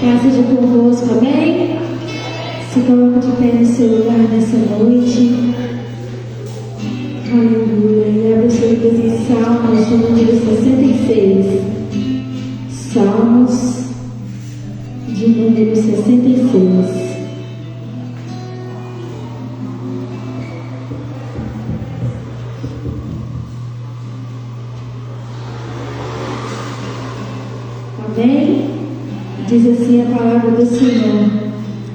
Graça seja convosco, amém? Se coloca de pé no seu lugar nessa noite. Aleluia. E abre suas vidas em Salmos, no número 66. Salmos de número 66. Amém? Diz assim a palavra do Senhor: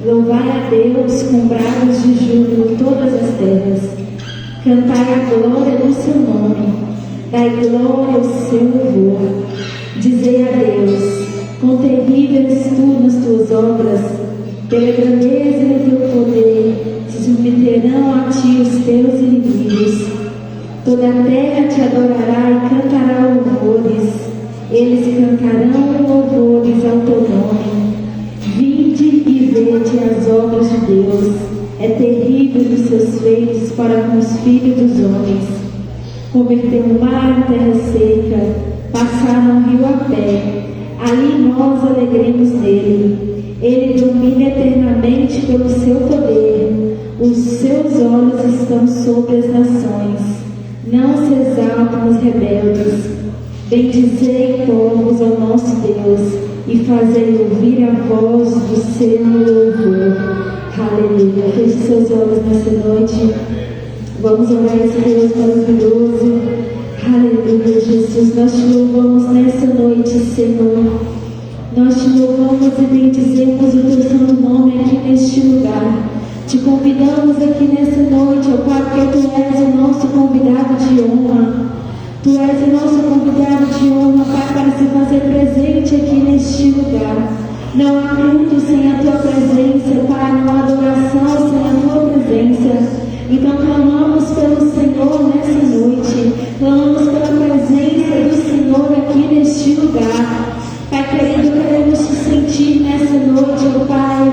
louvai a Deus com brados de júbilo todas as terras, cantai a glória do seu nome, dai glória ao seu louvor. Dizei a Deus: quão terrível és tu nas tuas obras, pela grandeza do teu poder se submeterão a ti os teus inimigos. Toda a terra te adorará e cantará louvores. Eles cantarão louvores ao teu nome. Vinde e vede as obras de Deus. É terrível os seus feitos para com os filhos dos homens. Converteu o mar em terra seca, passaram o rio a pé. Ali nós alegremos nele. Ele domina eternamente pelo seu poder. Os seus olhos estão sobre as nações. Não se exaltam os rebeldes. Bendizei, povos, ao nosso Deus, e fazei ouvir a voz do seu louvor. Aleluia. Feche seus olhos nessa noite. Vamos orar a esse Deus maravilhoso. Aleluia, Jesus. Nós te louvamos nessa noite, Senhor. Nós te louvamos e bendizemos o teu santo nome aqui neste lugar. Te convidamos aqui nessa noite, ó Pai, porque tu és o nosso convidado de honra. Tu és o nosso convidado de honra, Pai, para se fazer presente aqui neste lugar. Não há culto sem a tua presença, Pai, não há adoração sem a tua presença. Então clamamos pelo Senhor nessa noite, clamamos pela presença do Senhor aqui neste lugar. Pai querido, queremos te sentir nessa noite, ó Pai,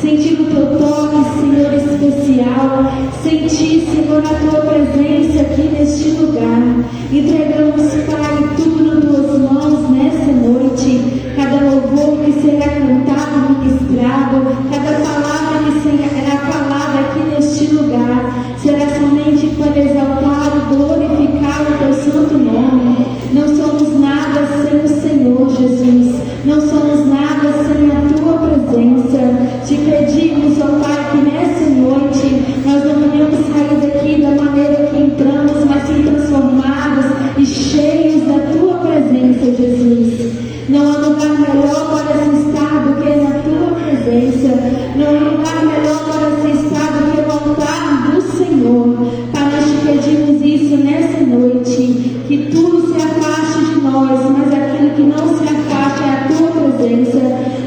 sentir o teu toque, Senhor, especial, sentir, Senhor, a tua presença aqui neste lugar. Entregamos, Pai, tudo nas tuas mãos nessa noite. Cada louvor que será cantado, ministrado, cada palavra que será falada aqui neste lugar, será somente para exaltar e glorificar o teu santo nome. Não somos nada sem o Senhor Jesus, não somos nada sem a tua presença. Te pedimos, ó Pai, que nessa noite nós não venhamos sair daqui da maneira que entramos, mas sim transformados e cheios da tua presença, Jesus. Não há lugar melhor para se estar do que na tua presença. Não há lugar melhor para se estar do que no altar do Senhor. Pai, nós te pedimos isso nessa noite, que tudo se afaste de nós, mas aquilo que não se afasta é a tua presença.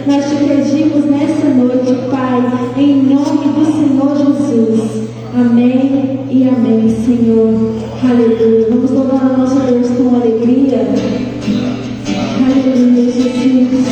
Nós te pedimos nessa noite, Pai, em nome do Senhor Jesus. Amém e amém, Senhor. Aleluia. Vamos louvar o nosso Deus com alegria. Aleluia, Jesus.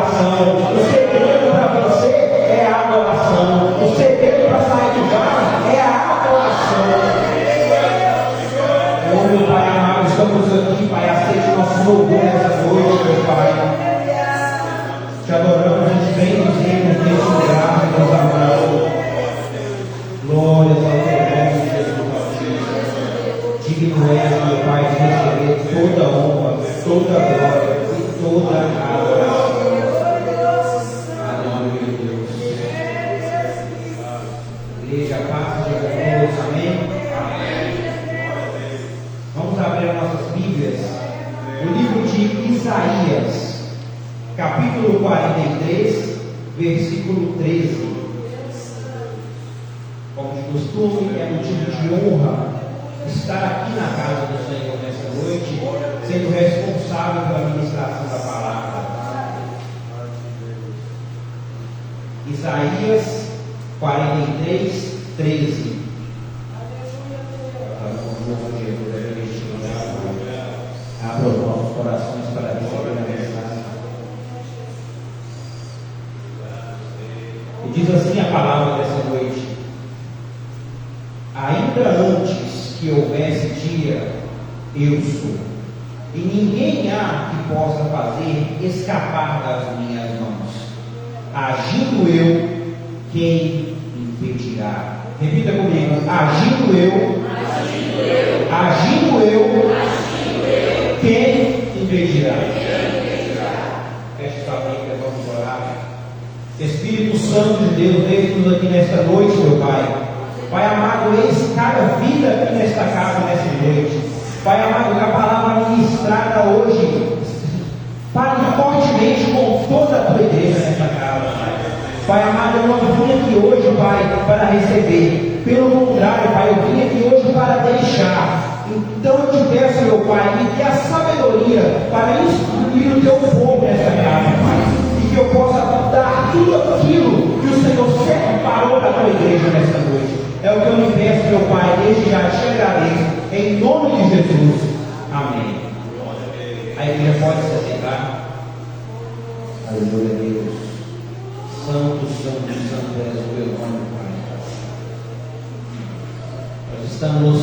adoração. O segredo para você é a adoração. O segredo para sair de casa é a adoração. Oh, meu Pai amado, estamos aqui, Pai, aceite nosso louvor nessa noite, meu Pai. Te adoramos, te bendizemos neste lugar, meus amados. Glórias ao teu nome, Jesus. Digno és, meu Pai, de receber toda honra, toda glória e toda adoração. Aleluia, Deus. Igreja, paz seja conosco, amém? Vamos abrir nossas Bíblias no livro de Isaías, capítulo 43, versículo 13. Como de costume, é motivo de honra estar aqui na casa do Senhor nessa noite, sendo responsável pela ministração da palavra. Isaías 43, 13. Abra os nossos corações para receber a mensagem. E diz assim a palavra dessa noite: ainda antes que houvesse dia, eu sou, e ninguém há que possa fazer escapar das minhas mãos. Agindo eu, quem impedirá? Repita comigo: agindo eu, quem impedirá? Feche sua Bíblia, vamos orar. Espírito Santo de Deus, eis-nos aqui nesta noite, meu Pai. Pai amado, eis cada vida aqui nesta casa, nessa noite. Pai amado, que a palavra ministrada hoje fale fortemente com toda a tua igreja nesta casa, Pai. Pai amado, eu não vim aqui hoje, Pai, para receber. Pelo contrário, Pai, eu vim aqui hoje para deixar. Então eu te peço, meu Pai, me dê a sabedoria para instruir o teu povo nesta casa, Pai. E que eu possa dar tudo aquilo que o Senhor separou para a tua igreja nesta noite. É o que eu me peço, meu Pai, desde já te agradeço, em nome de Jesus. Amém. A igreja pode se aceitar. Aleluia, Deus. Santo, santo, santo és o teu nome, Pai. Nós estamos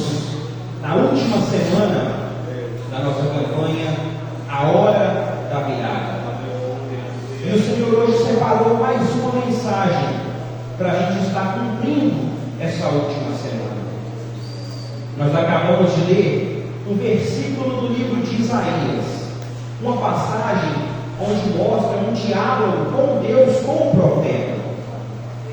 na última semana da nossa campanha, a hora da virada. E o Senhor hoje separou mais uma mensagem para a gente estar cumprindo essa última semana. Nós acabamos de ler um versículo do livro de Isaías, uma passagem onde mostra um diálogo com Deus, com o profeta.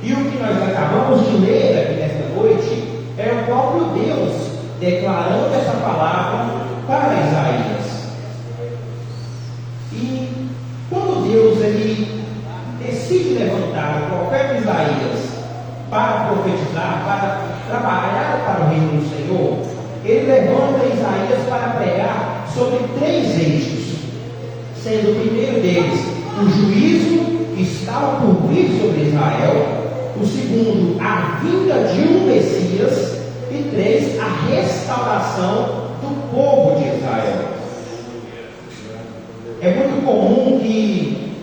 E o que nós acabamos de ler aqui nesta noite é o próprio Deus declarando essa palavra para Isaías. E quando Deus ele decide levantar o profeta Isaías para profetizar, para trabalhar para o reino do Senhor, ele levanta Isaías para pregar sobre 3 eixos, sendo o primeiro deles o juízo que estava por vir sobre Israel, o segundo, a vinda de um Messias, e 3, a restauração do povo de Israel. É muito comum que,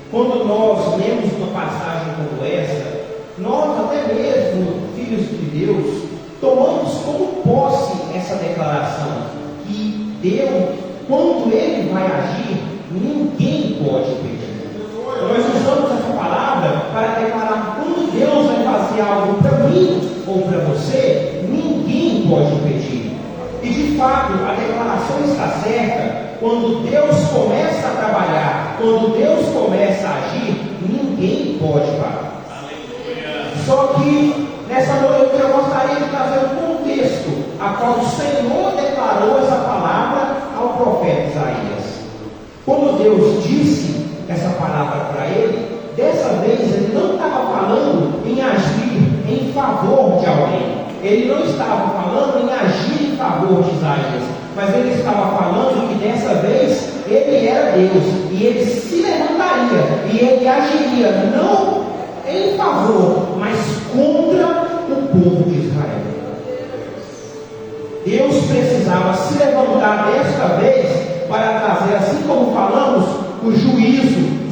quando nós lemos uma passagem como essa, nós, até mesmo filhos de Deus, tomamos como posse essa declaração, que Deus, quando Ele vai agir, ninguém pode impedir. Nós usamos essa palavra para declarar que quando Deus vai fazer algo para mim ou para você, ninguém pode impedir. E de fato, a declaração está certa. Quando Deus começa a trabalhar, quando Deus começa a agir, ninguém pode parar. Só que nessa noite eu gostaria de trazer um contexto a qual o Senhor declarou essa palavra ao profeta Isaías. Quando Deus disse essa palavra para ele, dessa vez ele não estava falando em agir em favor de alguém. Ele não estava falando em agir em favor de Isaías, mas ele estava falando que dessa vez ele era Deus e ele se levantaria e ele agiria não em favor, mas contra o povo de Israel. Deus precisava se levantar desta vez para trazer, assim como falamos, o juízo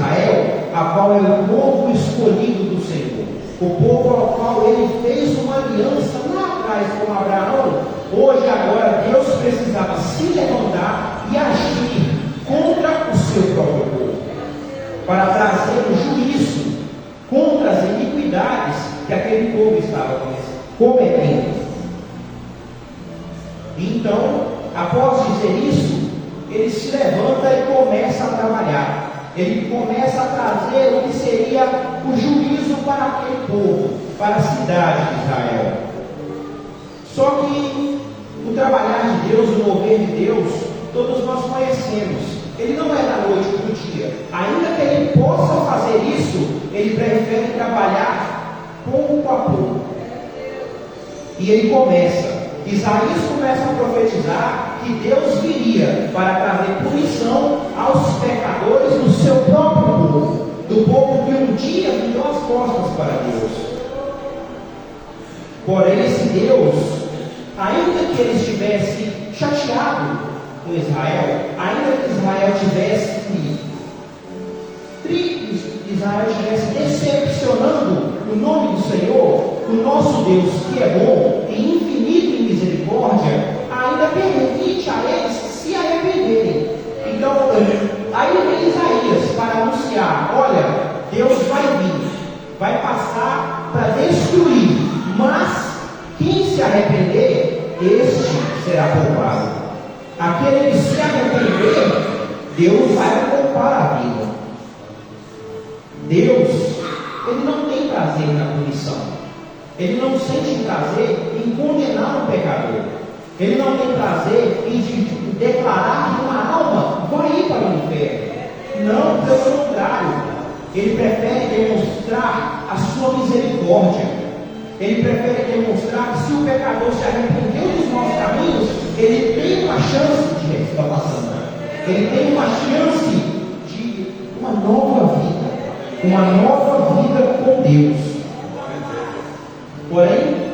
Israel, a qual é o povo escolhido do Senhor, o povo ao qual ele fez uma aliança lá atrás com Abraão. Hoje, agora, Deus precisava se levantar e agir contra o seu próprio povo, para trazer um juízo contra as iniquidades que aquele povo estava cometendo. Então, após dizer isso, ele se levanta e começa a trabalhar. Ele começa a trazer o que seria o juízo para aquele povo, para a cidade de Israel. Só que o trabalhar de Deus, o mover de Deus, todos nós conhecemos. Ele não é da noite para o dia. Ainda que ele possa fazer isso, ele prefere trabalhar pouco a pouco. E ele começa. Isaías começa a profetizar que Deus viria para trazer punição aos pecadores do seu próprio povo, do povo que um dia virou as costas para Deus. Porém, esse Deus, ainda que ele estivesse chateado com Israel, ainda que Israel estivesse decepcionando o nome do Senhor, o nosso Deus, que é bom e infinito em misericórdia, ainda permite a eles se arrependerem. Então, aí vem Isaías para anunciar: olha, Deus vai vir, vai passar para destruir, mas quem se arrepender, este será poupado. Aquele que se arrepender, Deus vai poupar a vida. Deus, ele não tem prazer na punição. Ele não sente prazer em condenar um pecador. Ele não tem prazer em declarar que uma alma vai ir para o inferno. Não, pelo contrário. Ele prefere demonstrar a sua misericórdia. Ele prefere demonstrar que se o pecador se arrependeu dos maus caminhos, ele tem uma chance de restauração. Ele tem uma chance de uma nova vida. Uma nova vida com Deus. Porém,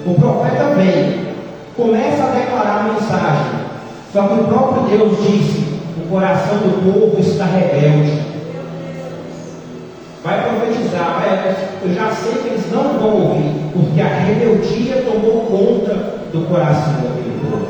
o profeta vem, começa a declarar a mensagem. Só que o próprio Deus disse: o coração do povo está rebelde. Vai profetizar, eu já sei que eles não vão ouvir, porque a rebeldia tomou conta do coração daquele povo.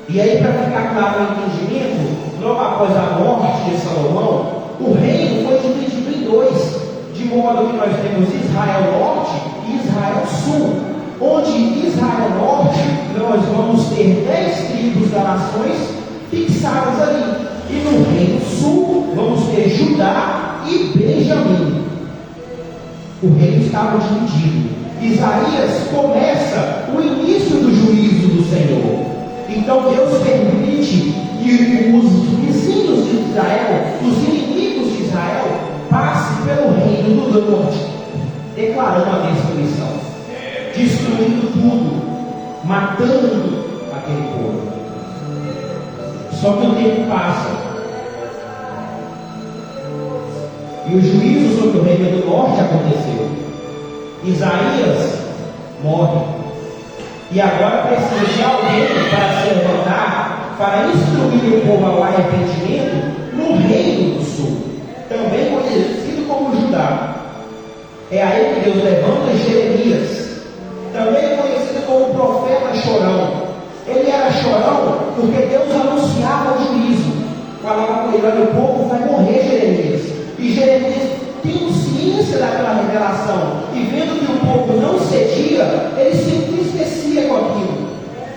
E aí, para ficar claro o entendimento, logo após a morte de Salomão, o reino foi dividido em dois, de modo que nós temos Israel Norte e Israel Sul, onde Israel Norte nós vamos ter 10 tribos das nações fixadas ali, e no reino Sul vamos ter Judá e Benjamim. O reino estava dividido. Isaías começa o início do juízo do Senhor. Então Deus permite que os vizinhos de Israel, os inimigos de Israel, passem pelo reino do norte, declarando a destruição, destruindo tudo, matando aquele povo. Só que o tempo passa e o juízo sobre o reino do norte aconteceu. Isaías morre. E agora precisa de alguém para se levantar, para instruir o povo ao arrependimento no reino do sul, também conhecido como Judá. É aí que Deus levanta Jeremias, também conhecido como profeta chorão. Ele era chorão porque Deus anunciava o juízo. Falava com ele: olha, o povo vai morrer, Jeremias. E Jeremias, tendo ciência daquela revelação e vendo que o povo não cedia, ele se entristecia com aquilo.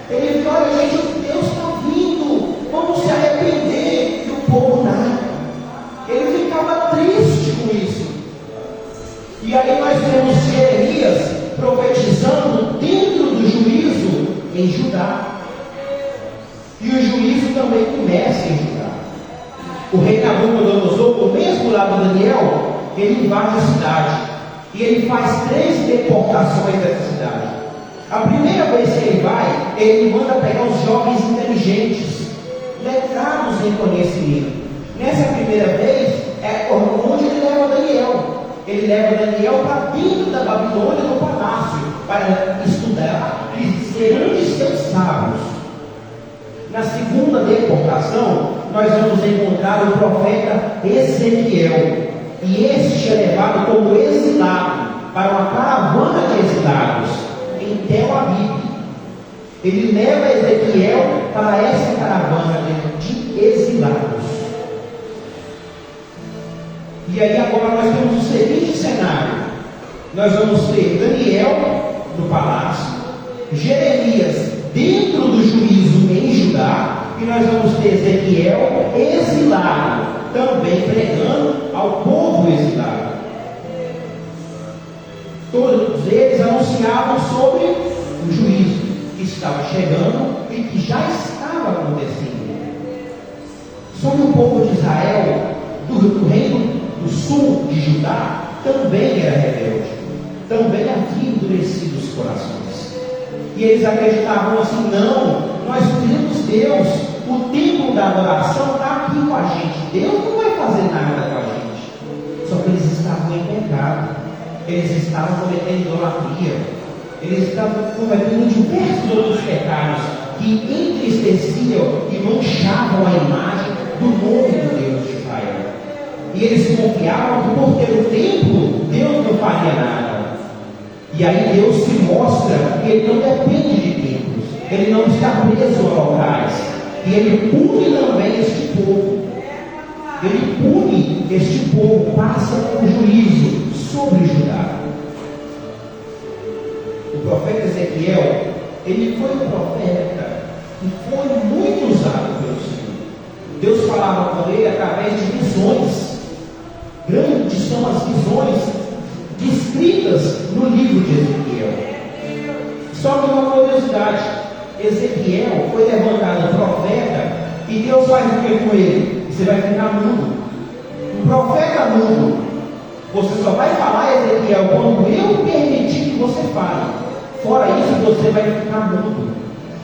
Ele disse: olha, gente, Deus está vindo, vamos se arrepender. E o povo nada. Ele ficava triste com isso. E aí nós temos Jeremias profetizando dentro do juízo em Judá. E o juízo também começa em Judá. O rei Nabucodonosor, do mesmo lado de Daniel, ele invade a cidade. E ele faz 3 deportações dessa cidade. A primeira vez que ele vai, ele manda pegar os jovens inteligentes, letrados em conhecimento. Nessa primeira vez, é onde ele leva Daniel. Ele leva Daniel para dentro da Babilônia, no palácio, para estudar e ser um de seus sábios. Na segunda deportação, nós vamos encontrar o profeta Ezequiel. E este é levado como exilado para uma caravana de exilados em Tel Aviv. Ele leva Ezequiel para essa caravana de exilados. E aí agora nós temos o seguinte cenário. Nós vamos ter Daniel no palácio, Jeremias dentro do juízo em Judá, e nós vamos ter Ezequiel exilado, também pregando ao povo exilado. Todos eles anunciavam sobre o juízo que estava chegando e que já estava acontecendo. Sobre o povo de Israel, do reino do sul de Judá, também era rebelde, também havia endurecido os corações. E eles acreditavam assim: não, nós temos Deus, o templo da adoração está aqui com a gente, Deus não vai fazer nada com a gente. Só que eles estavam em pecado, eles estavam cometendo idolatria, eles estavam cometendo diversos outros pecados que entristeciam e manchavam a imagem do nome do Deus de Israel. E eles confiavam que por ter o templo, Deus não faria nada. E aí Deus se mostra que Ele não depende de templos, Ele não está preso a locais, e Ele pune também este povo. Ele pune este povo, passa o juízo sobre Judá. O profeta Ezequiel, ele foi um profeta que foi muito usado pelo Senhor. Deus falava com ele através de visões. Grandes são as visões descritas no livro de Ezequiel. Só que uma curiosidade: Ezequiel foi levantado profeta e Deus faz o que com ele? Você vai ficar mudo. Um profeta mudo, você só vai falar, Ezequiel, quando eu permitir que você fale. Fora isso, você vai ficar mudo.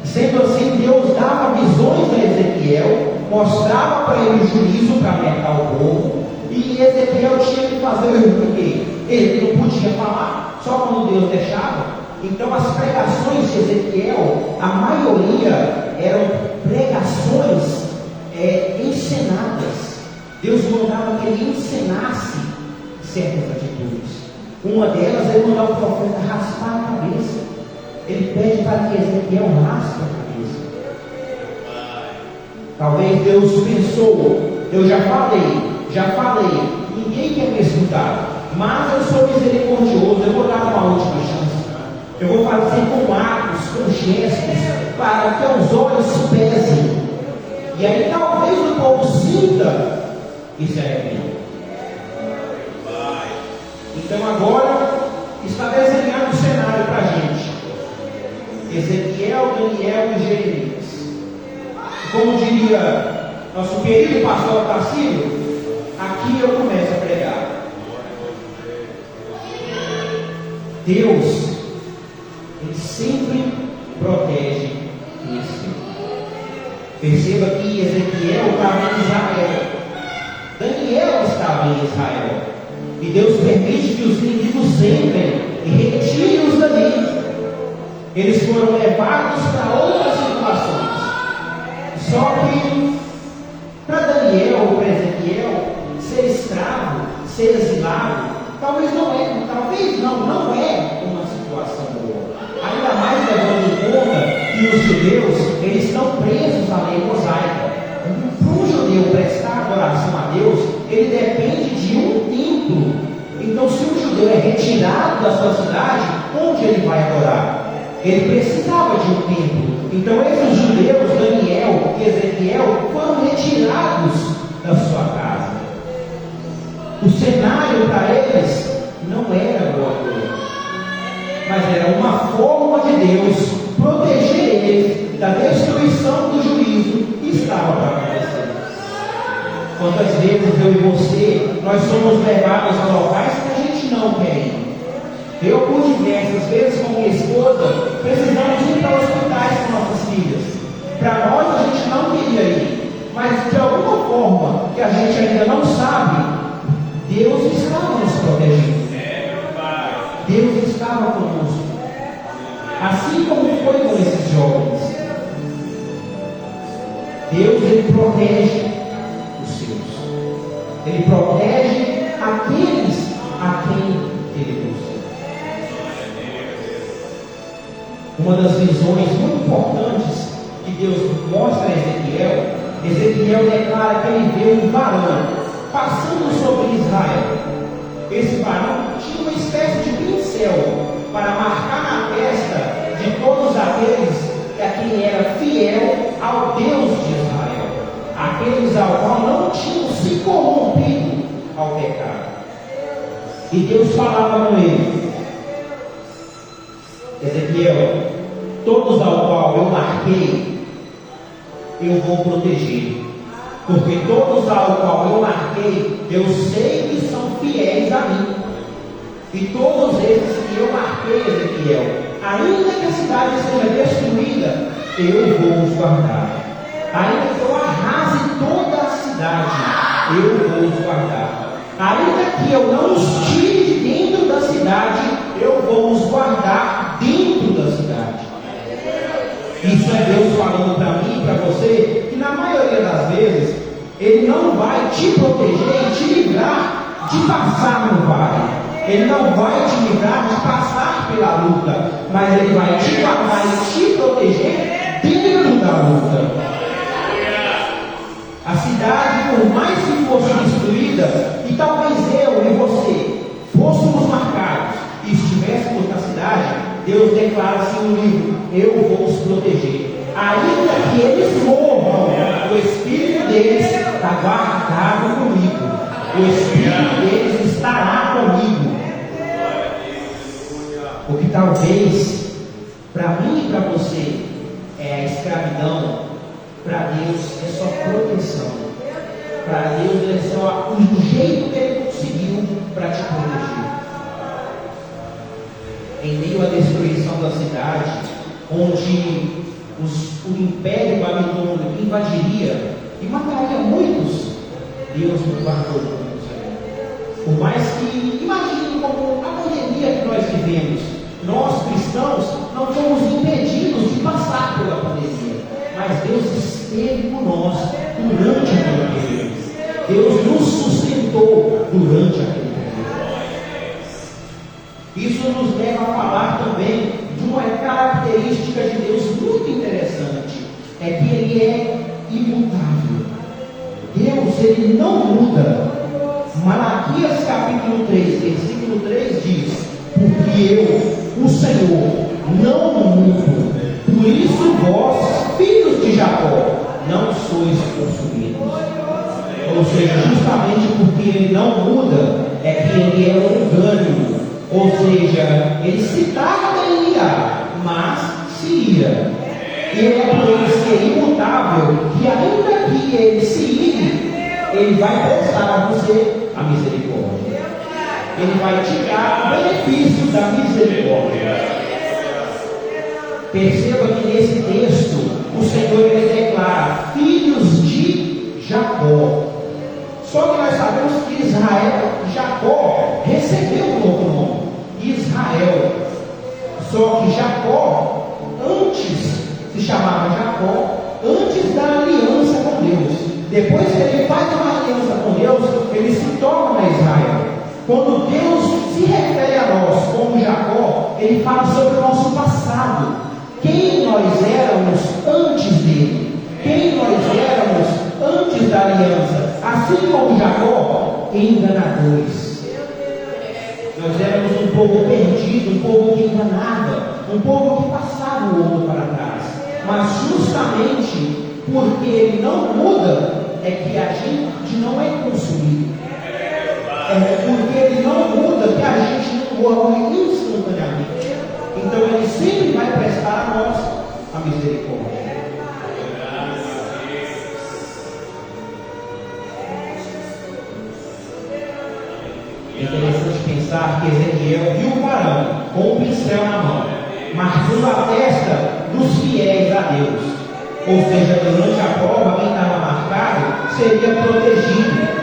Sendo assim, Deus dava visões a Ezequiel, mostrava para ele o juízo para alertar o povo, e Ezequiel tinha que fazer o quê? Ele não podia falar, só quando Deus deixava. Então as pregações de Ezequiel, a maioria eram pregações encenadas. Deus mandava que ele encenasse certas atitudes. Uma delas, ele mandava o profeta raspar a cabeça. Ele pede para que Ezequiel raspe a cabeça. Talvez Deus pensou: eu já falei, ninguém quer me escutar, mas eu sou misericordioso, eu vou dar uma última chance. Eu vou fazer com atos, com gestos, para que os olhos pesem. E aí talvez o povo sinta e se arrependa. Então agora está desenhado o cenário para a gente: Ezequiel, Daniel e Jeremias. Como diria nosso querido pastor Tarcísio, aqui eu começo a pregar. Deus, Ele sempre protege quem é. Perceba que Ezequiel estava em Israel, Daniel estava em Israel, e Deus permite que os inimigos entrem e retirem-os dali. Eles foram levados para outras situações. Só que para Daniel ou para Ezequiel, ser escravo, ser exilado, não é uma situação boa. Ainda mais levando em conta que os judeus, eles estão presos à lei mosaica. Para um judeu prestar adoração a Deus, ele depende de um templo. Então, se um judeu é retirado da sua cidade, onde ele vai adorar? Ele precisava de um templo. Então esses judeus, Daniel e Ezequiel, foram retirados da sua casa. O cenário para eles não era glorioso, mas era uma forma de Deus proteger eles da destruição do juízo que estava para acontecer. Quantas vezes eu e você, nós somos levados a locais que a gente não quer ir. Eu, por diversas vezes, com minha esposa, precisamos ir para hospitais com nossas filhas. Para nós, a gente não queria ir, mas de alguma forma que a gente ainda não sabe, Deus estava nos protegendo. Deus estava conosco. Assim como foi com esses jovens. Deus, Ele protege os seus. Ele protege aqueles a quem Ele trouxe. Uma das visões muito importantes que Deus mostra a Ezequiel declara que ele vê um varão passando sobre Israel. Esse varão tinha uma espécie de pincel para marcar na testa de todos aqueles a quem era fiel ao Deus de Israel, aqueles ao qual não tinham se corrompido ao pecado. E Deus falava com ele: Ezequiel, todos ao qual eu marquei, eu vou proteger, porque todos ao qual eu marquei, eu sei que são fiéis a mim. E todos esses que eu marquei, Ezequiel, ainda que a cidade seja destruída, eu vou os guardar. Ainda que eu arrase toda a cidade, eu vou os guardar. Ainda que eu não os tire de dentro da cidade, eu vou os guardar dentro da cidade. Isso é Deus falando para mim e para você, que na maioria das vezes, Ele não vai te proteger e te livrar de passar no vale. Ele não vai te livrar de passar pela luta, mas Ele vai te guardar e te proteger dentro da luta. A cidade, por mais que fosse destruída, e talvez eu e você fôssemos marcados e estivéssemos na cidade, Deus declara assim no livro: eu vou os proteger. Ainda que eles morram, o Espírito deles está guardado comigo. O Espírito deles estará comigo. O que talvez para mim e para você é a escravidão, para Deus é só proteção. Para Deus é só o jeito que Ele conseguiu para te proteger. Em meio à destruição da cidade, onde o Império Babilônico invadiria e mataria muitos, Deus nos guardou muitos. Por mais que, imagine como a pandemia que nós vivemos, nós cristãos não fomos impedidos de passar pela pandemia, mas Deus esteve por nós durante aquele período. Deus nos sustentou durante aquele período. Isso nos leva a falar também de uma característica de Deus muito interessante, é que Ele é imutável. Deus, Ele não muda. Malaquias capítulo 3, versículo 3 diz: porque eu, o Senhor, não mudo, por isso vós, filhos de Jacó, não sois consumidos. Ou seja, justamente porque Ele não muda, é que Ele é orgânico. Ou seja, Ele se tarda em irar, mas se ira. Ele é por Ele ser imutável, que ainda que Ele se ire, Ele vai prestar a você a misericórdia. Ele vai te dar o benefício da misericórdia. Perceba que nesse texto, o Senhor Ele declara: filhos de Jacó. Só que nós sabemos que Israel, Jacó, recebeu um novo nome, Israel. Só que Jacó, antes se chamava Jacó, antes da aliança com Deus. Depois que ele faz uma aliança com Deus, ele se torna Israel. Quando Deus se refere a nós como Jacó, Ele fala sobre o nosso passado. Quem nós éramos antes dele. Quem nós éramos antes da aliança. Assim como Jacó, enganadores. Nós éramos um povo perdido, um povo que enganava, um povo que passava o ouro para trás. Mas justamente porque Ele não muda, é que a gente não é consumido. É porque Ele não muda que a gente não morre instantaneamente. Então Ele sempre vai prestar a nós a misericórdia. É interessante pensar que Ezequiel viu o varão com um pincel na mão, marcando a testa dos fiéis a Deus. Ou seja, durante a prova, quem estava marcado seria protegido.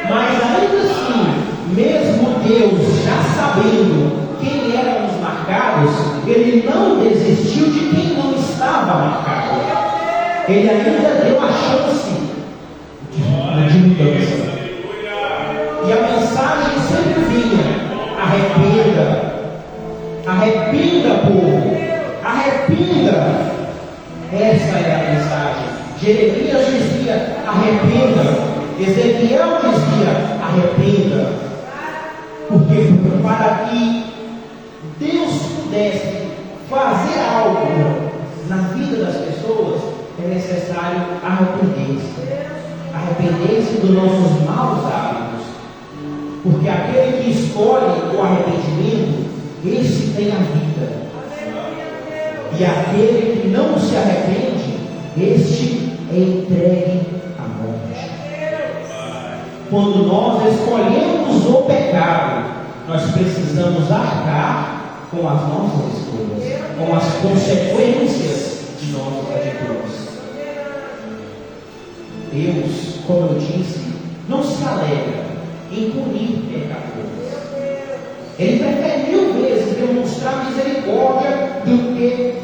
Mas ainda assim, mesmo Deus já sabendo quem eram os marcados, Ele não desistiu de quem não estava marcado. Ele ainda deu a chance de mudança. E a mensagem sempre vinha: arrependa, povo, arrependa. Essa é a mensagem. Jeremias dizia: arrependa. Ezequiel dizia: arrependa. Porque para que Deus pudesse fazer algo na vida das pessoas, é necessário arrepender-se. Arrepender-se dos nossos maus hábitos. Porque aquele que escolhe o arrependimento, esse tem a vida. E aquele que não se arrepende, este é entregue à morte. Quando nós escolhemos o pecado, nós precisamos arcar com as nossas escolhas, com as consequências de nossas atitudes. Deus, como eu disse, não se alegra em punir pecadores. Ele prefere 1000 vezes demonstrar misericórdia do que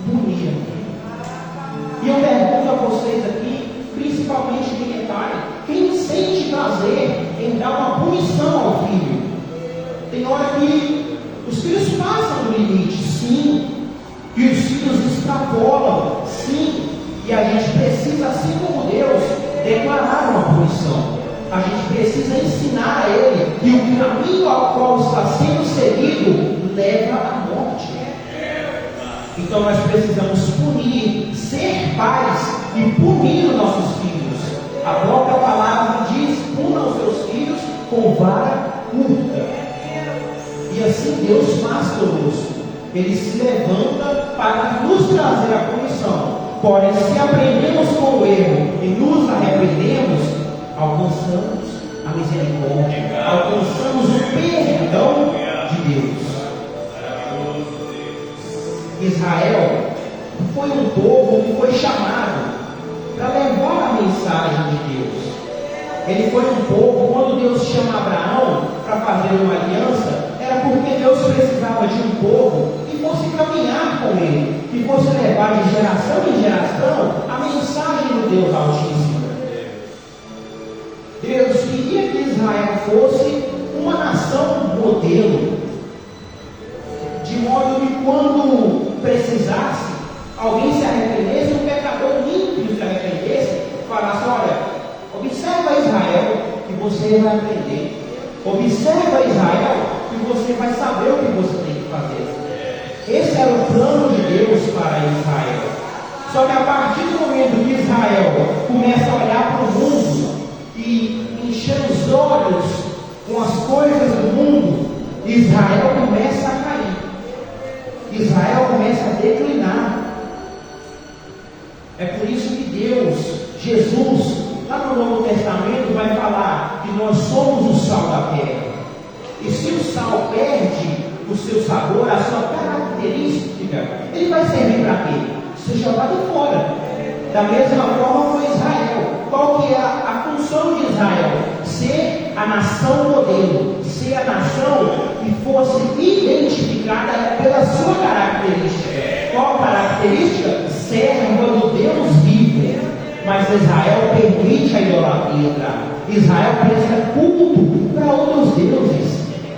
punir. E eu pergunto a vocês aqui, principalmente quem é pai, quem sente prazer em dar uma punição ao filho? Tem hora que os filhos passam do limite, sim, e os filhos extrapolam, sim, e a gente precisa, assim como Deus, declarar uma punição. A gente precisa ensinar a ele que o caminho ao qual está sendo seguido leva à morte. Então nós precisamos punir, ser pais e punir os nossos filhos. A própria palavra diz: puna os seus filhos com vara curta. E assim Deus faz conosco. Ele se levanta para nos trazer a punição. Porém, se aprendemos com o erro e nos arrependemos, alcançamos a misericórdia, alcançamos o perdão de Deus. Israel foi um povo que foi chamado para levar a mensagem de Deus. Ele foi um povo, quando Deus chama Abraão para fazer uma aliança, era porque Deus precisava de um povo que fosse caminhar com ele, que fosse levar de geração em geração a mensagem do Deus Altíssimo. Deus queria que Israel fosse uma nação modelo, de modo que quando precisasse, alguém se arrependesse, um pecador ímpio se arrependesse, falasse: olha, observa Israel, que você vai aprender. Observa Israel, que você vai saber o que você tem que fazer. Esse era o plano de Deus para Israel. Só que a partir do momento que Israel começa a olhar para o mundo e encher os olhos com as coisas do mundo, Israel começa a cair. Israel começa a declinar. É por isso que Deus, Jesus, lá no Novo Testamento, vai falar que nós somos o sal da terra. E se o sal perde o seu sabor, a sua característica, ele vai servir para quê? Ser jogado fora. Da mesma forma foi Israel. Qual que é a função de Israel? Ser a nação modelo, ser a nação que fosse identificada pela sua característica. Qual característica? Serva do Deus vivo. Mas Israel permite a idolatria entrar. Israel presta culto para outros deuses.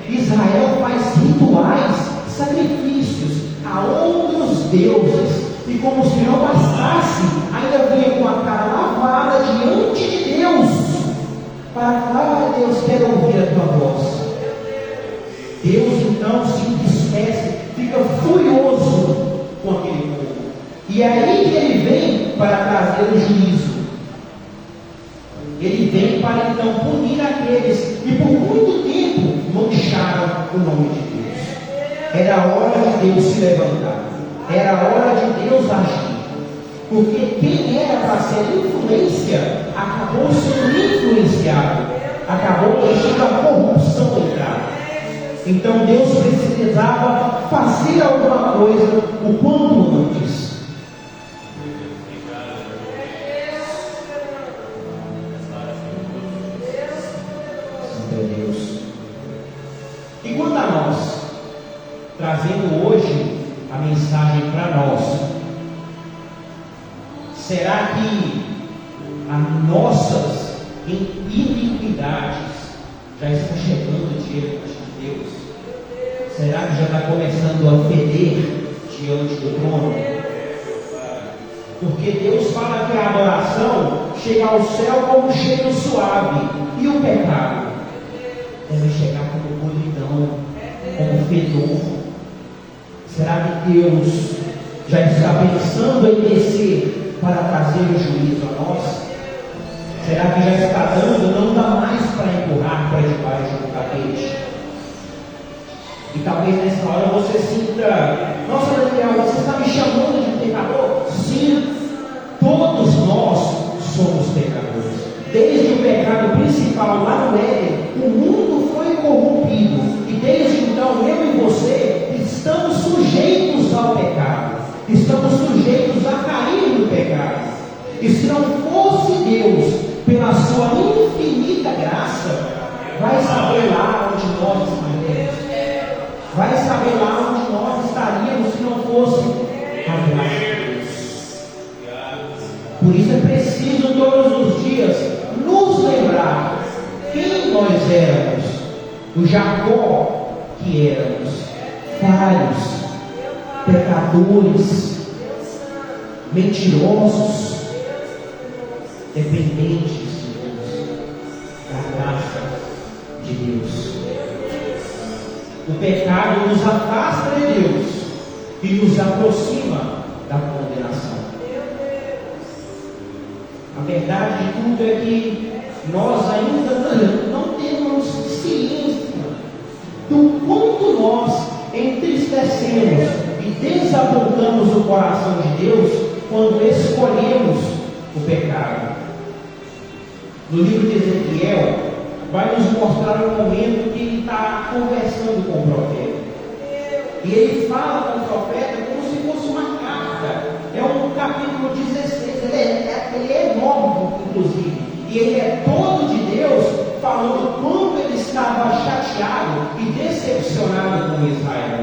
Israel faz rituais, sacrifícios a outros deuses. E como se não bastasse, ainda vinha com a cara lavada diante de Deus para falar: Deus, quero ouvir a tua voz. Deus então se entristece, fica furioso com aquele povo. E é aí que ele vem para trazer o juízo. Ele vem para então punir aqueles que por muito tempo mancharam o nome de Deus. Era a hora de Deus se levantar. Era a hora de Deus agir. Porque quem era para ser influência acabou sendo influenciado. Acabou deixando a corrupção entrar. Então Deus precisava fazer alguma coisa o quanto antes. Deus. E quanto a nós, trazendo hoje a mensagem para nós, que as nossas iniquidades já estão chegando diante de Deus? Será que já está começando a feder diante do trono? Porque Deus fala que a adoração chega ao céu como um cheiro suave, e o pecado deve chegar como podridão, como fedor. Será que Deus já está pensando em descer para trazer o juízo a nós? Será que já está dando? Não dá mais para empurrar para debaixo do tapete. E talvez nessa hora você sinta: nossa, Daniel, você está me chamando de pecador? Sim, todos nós somos pecadores. Desde o pecado principal lá no Éden, o mundo foi corrompido. E desde então, eu e você estamos sujeitos ao pecado. Estamos sujeitos a cair no pecado. E se não fosse Deus, pela sua infinita graça, vai saber lá onde nós estaríamos. Vai saber lá onde nós estaríamos se não fosse a graça de Deus. Por isso é preciso todos os dias nos lembrar quem nós éramos. O Jacó que éramos: falhos, pecadores, mentirosos, dependentes de Deus, da graça de Deus. O pecado nos afasta de Deus e nos aproxima da condenação. A verdade de tudo é que nós ainda não temos ciência do quanto nós entristecemos e desapontamos o coração de Deus quando escolhemos o pecado. No livro de Ezequiel, vai nos mostrar um momento que ele está conversando com o profeta. E ele fala com o profeta como se fosse uma carta. É um capítulo 16, ele é enorme, inclusive. E ele é todo de Deus, falando quanto ele estava chateado e decepcionado com Israel.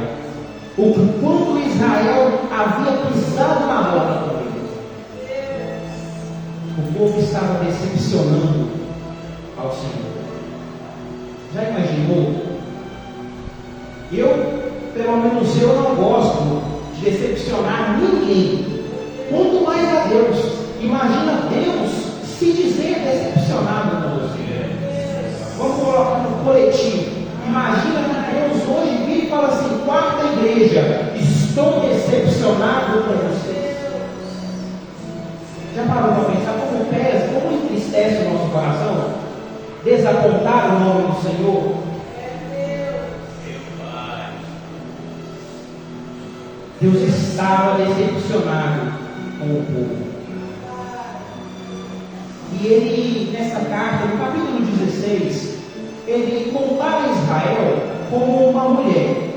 O quanto Israel havia pisado na bola com ele. O povo estava decepcionando ao Senhor. Já imaginou? Pelo menos eu não gosto de decepcionar ninguém, quanto mais a Deus. Imagina Deus se dizer decepcionado com você. Vamos colocar no coletivo. Imagina que Deus hoje vira e fala assim: quarta igreja, estou decepcionado com vocês. Já parou para pensar como pesa, como entristece o nosso coração? Desapontar o nome do Senhor. Deus estava decepcionado com o povo. E ele, nessa carta, no capítulo 16, ele compara Israel como uma mulher.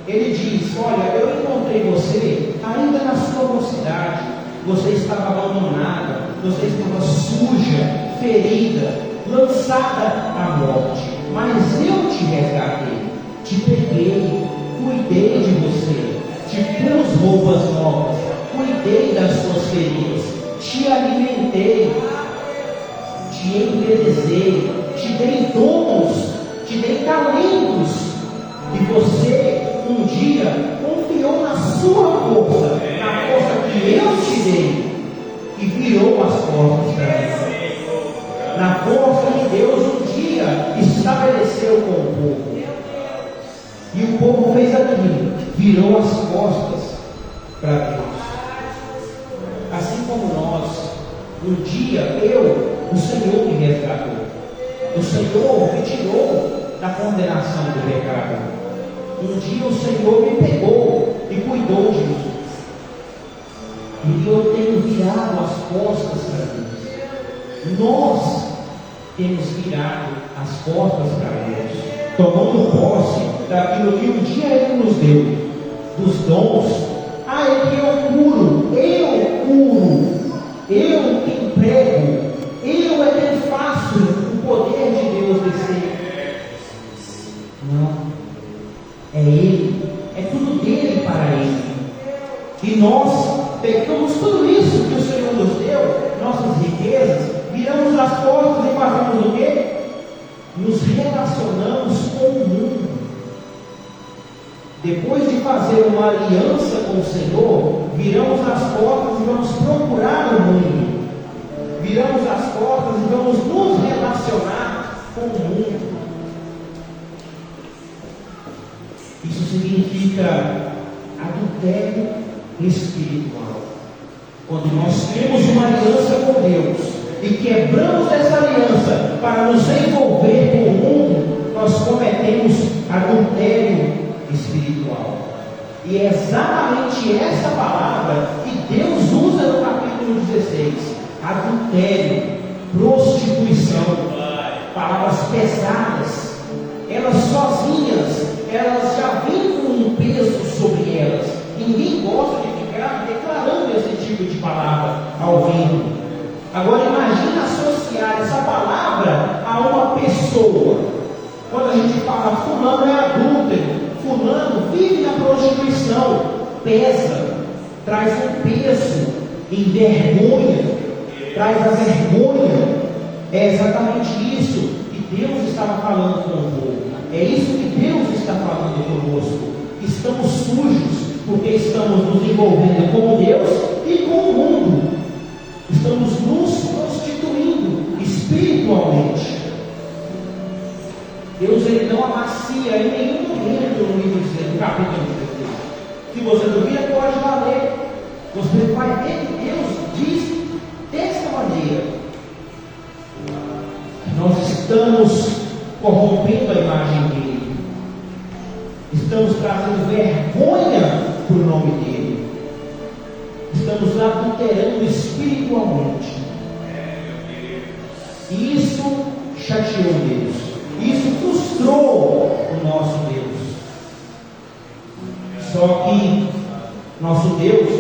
Ele diz: olha, eu encontrei você ainda na sua mocidade. Você estava abandonada, você estava suja, ferida, lançada à morte, mas eu te resgatei, te peguei, cuidei de você, te pus roupas novas, cuidei das suas feridas, te alimentei, te embelezei, te dei dons, te dei talentos, e você um dia confiou na sua força, na força que eu te dei, e virou as portas para mim. Na força que Deus um dia estabeleceu com o povo. E o povo fez aquilo, virou as costas para Deus. Assim como nós, um dia o Senhor me resgatou. O Senhor me tirou da condenação do pecado. Um dia o Senhor me pegou e cuidou de mim. E eu tenho virado as costas para Deus. Nós temos virado as costas para Deus, tomando posse daquilo que um dia Ele nos deu, dos dons. É que eu curo, eu que emprego, eu é quem faço o poder de Deus descer. Não, é Ele, é tudo dele para Ele. E nós pegamos tudo isso que o Senhor nos deu, nós fazer uma aliança com o Senhor, viramos as portas e vamos procurar o mundo. Viramos as portas e vamos nos relacionar com o mundo. Isso significa adultério espiritual. Quando nós temos uma aliança com Deus e quebramos essa aliança para nos envolver com o mundo, nós cometemos adultério espiritual. E é exatamente essa palavra que Deus usa no capítulo 16: adultério, prostituição, palavras pesadas. Elas sozinhas, elas já vêm com um peso sobre elas. E ninguém gosta de ficar declarando esse tipo de palavra ao vivo. Agora imagine associar essa palavra a uma pessoa. Quando a gente fala fulano é adúltero, fulano vive na prostituição, pesa, traz um peso, envergonha, traz a vergonha. É exatamente isso que Deus estava falando com o povo. É isso que Deus está falando conosco. Estamos sujos porque estamos nos envolvendo com Deus e com o mundo. Estamos nos prostituindo espiritualmente. Deus ele não amacia em nenhum momento no livro do capítulo 16. Se você duvida, pode lá ler. Você vai ver que Deus diz dessa maneira: nós estamos corrompendo a imagem dele, estamos trazendo vergonha para o nome dele, estamos adulterando espiritualmente. E isso chateou Deus, isso frustrou o nosso Deus. Só que nosso Deus,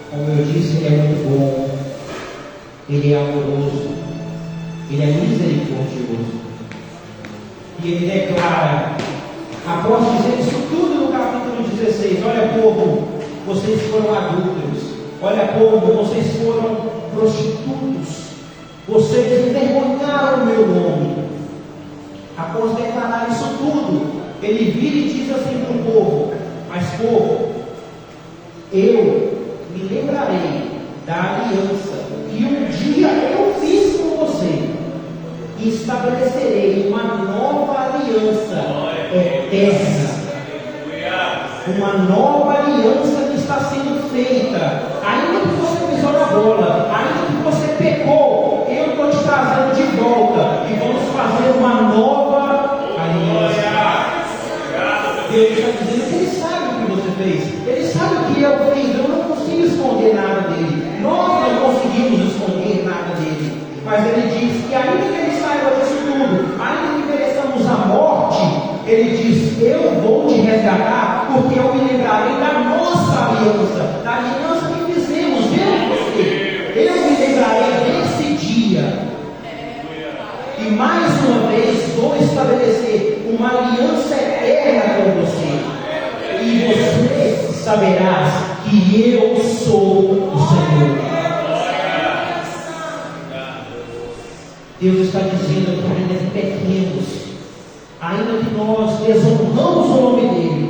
como eu disse, ele é muito bom, ele é amoroso, ele é misericordioso. E ele declara, após dizer isso tudo no capítulo 16: olha povo, vocês foram adúlteros, olha povo, vocês foram prostitutos, vocês envergonharam o meu nome. Após declarar isso tudo, ele vira e diz assim para o povo: mas povo, eu me lembrarei da aliança que um dia eu fiz com você, e estabelecerei uma nova aliança eterna. Uma nova aliança que está sendo feita. Ainda que você pisou na bola, ainda que você pecou, eu estou te trazendo de volta e vamos fazer uma nova aliança. Deus está dizendo que ele sabe o que você fez, ele sabe o que eu fiz. Eu não consigo esconder nada dele, nós não conseguimos esconder nada dele. Mas ele diz que ainda que ele saiba disso tudo, ainda que mereçamos a morte, ele diz: eu vou te resgatar, porque eu me lembrarei da nossa aliança, da aliança que fizemos, eu e você. Eu me lembrarei desse dia. E mais uma vez vou estabelecer uma aliança eterna com você. E você saberás que eu sou o Senhor. Deus está dizendo que ainda que pequenos, ainda que nós desonramos o nome dele,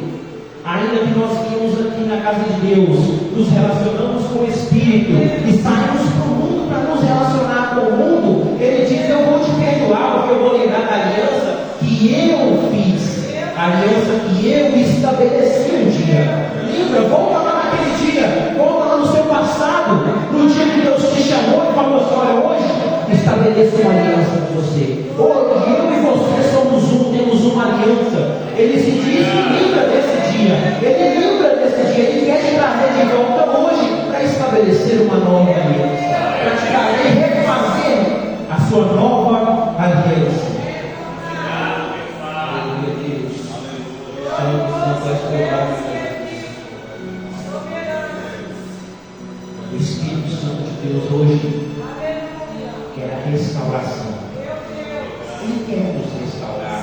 ainda que nós viemos aqui na casa de Deus, nos relacionamos com o Espírito e saímos para o mundo para nos relacionar com o mundo, ele diz: eu vou te perdoar, porque eu vou lembrar da aliança que eu fiz, a aliança que eu estabeleci um dia. Lembra? Volta lá naquele dia, volta lá no seu passado, no dia que Deus te chamou e falou assim: olha, hoje estabeleça uma aliança com você. Hoje eu e você somos um, temos uma aliança. Ele se diz que lembra desse dia. Ele lembra desse dia. Ele quer te trazer de volta hoje para estabelecer uma nova aliança, para te trazer e refazer a sua nova aliança. Meu Deus, o Espírito Santo de Deus hoje quer a restauração. Ele quer nos restaurar.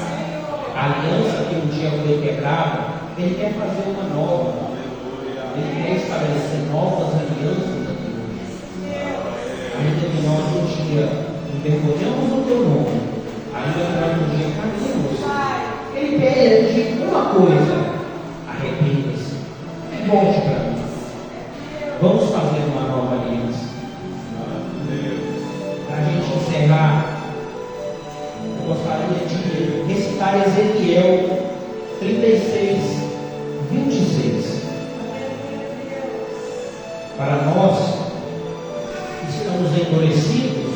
A aliança que um dia foi quebrada, ele quer fazer uma nova. Ele quer estabelecer novas alianças aqui hoje. Ainda que nós um dia envergonhamos o teu nome, ainda que nós um dia caímos, ele pede uma coisa: volte para mim. Vamos fazer uma nova aliança. Para a gente encerrar, eu gostaria de recitar Ezequiel 36, 26. Para nós que estamos endurecidos,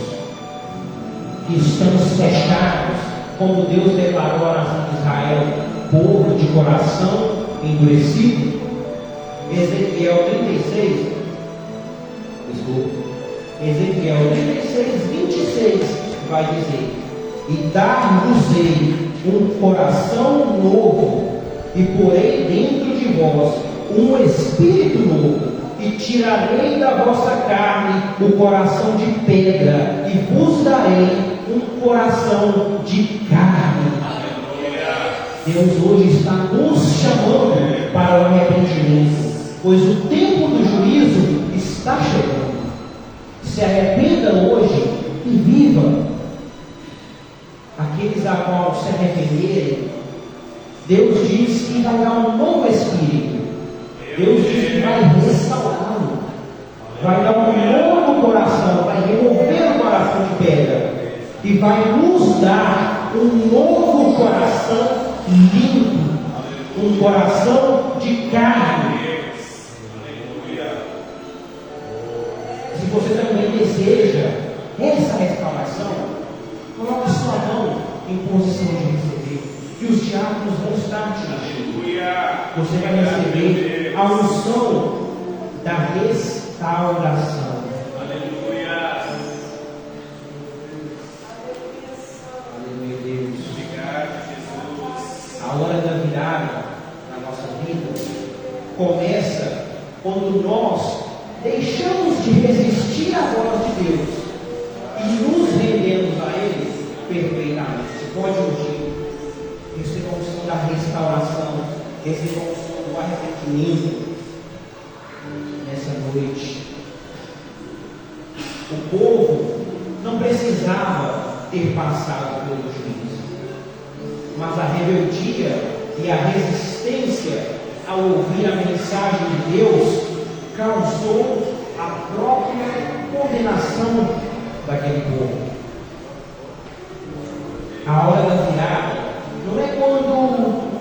que estamos fechados, como Deus declarou à nação de Israel, povo de coração endurecido. Ezequiel 36, Ezequiel 36, 26 vai dizer: e dar-vos-ei um coração novo, e porei dentro de vós um espírito novo, e tirarei da vossa carne o coração de pedra, e vos darei um coração de carne. Deus hoje está nos chamando para o arrependimento, pois o tempo do juízo está chegando. Se arrependa hoje e viva. Aqueles a qual se arrependerem, Deus diz que vai dar um novo espírito. Deus diz que vai restaurá-lo, vai dar um novo coração, vai remover o coração de pedra e vai nos dar um novo coração limpo, um coração de carne. Se você também deseja essa restauração, coloque sua mão em posição de receber, que os diáconos vão estar te dando. Você vai receber a unção da restauração. Aleluia. Aleluia, Deus. Obrigado, Jesus. A hora da virada na nossa vida começa quando nós deixamos de resistir à voz de Deus e nos rendemos a Ele perfeitamente. Pode hoje receber a unção da restauração, receber a unção do arrependimento nessa noite. O povo não precisava ter passado pelo juízo, mas a rebeldia e a resistência ao ouvir a mensagem de Deus causou a própria condenação daquele povo. A hora da virada não é quando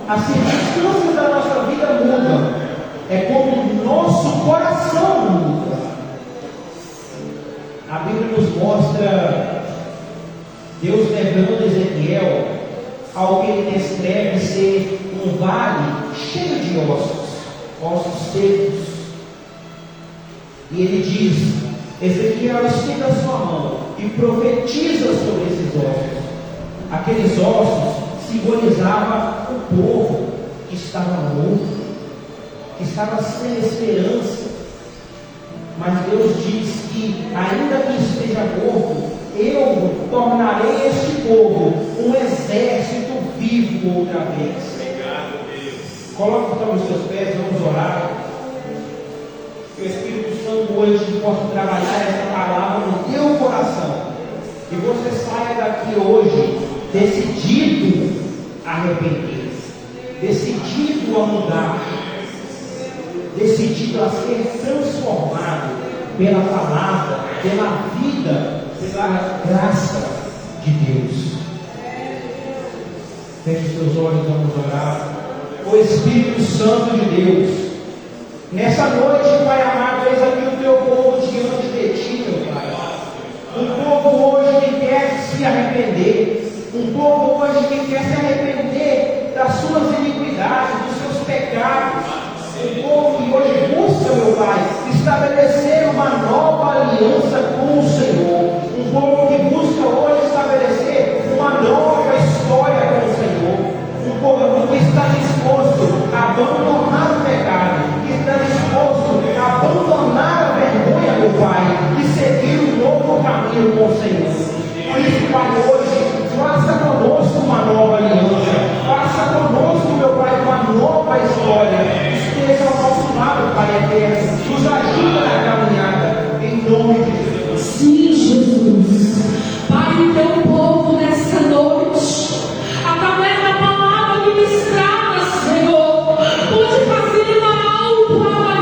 as circunstâncias da nossa vida mudam, é quando o nosso coração muda. A Bíblia nos mostra Deus levando Ezequiel ao que ele descreve ser um vale cheio de ossos secos. E ele diz: Ezequiel, estica a sua mão e profetiza sobre esses ossos. Aqueles ossos simbolizavam o povo que estava morto, que estava sem esperança. Mas Deus diz que, ainda que esteja morto, eu tornarei este povo um exército vivo outra vez. Obrigado, Deus. Coloque então os seus pés, vamos orar. Que o Espírito Santo hoje possa trabalhar essa palavra no teu coração. Que você saia daqui hoje decidido a arrepender, decidido a mudar, decidido a ser transformado pela palavra, pela vida, pela graça de Deus. Feche seus olhos, vamos orar. O Espírito Santo de Deus, nessa noite, Pai amado, eis aqui o teu povo diante de ti, meu Pai. Um povo hoje que quer se arrepender, um povo hoje que quer se arrepender das suas iniquidades, dos seus pecados. Um povo que hoje busca, meu Pai, estabelecer uma nova aliança com o Senhor. Um povo que busca hoje estabelecer uma nova história com o Senhor. Um povo que está disposto a abandonar o pecado, que está disposto a abandonar a vergonha, meu Pai, e seguir um novo caminho com o Senhor. Por isso, Pai, hoje, faça conosco uma nova aliança, faça conosco, meu Pai, uma nova história. Esteja ao nosso lado, Pai eterno, nos ajuda na caminhada, em nome de Jesus. Sim, Jesus. Pai, o teu povo nessa noite, através da palavra ministrada, Senhor, pode fazer algo para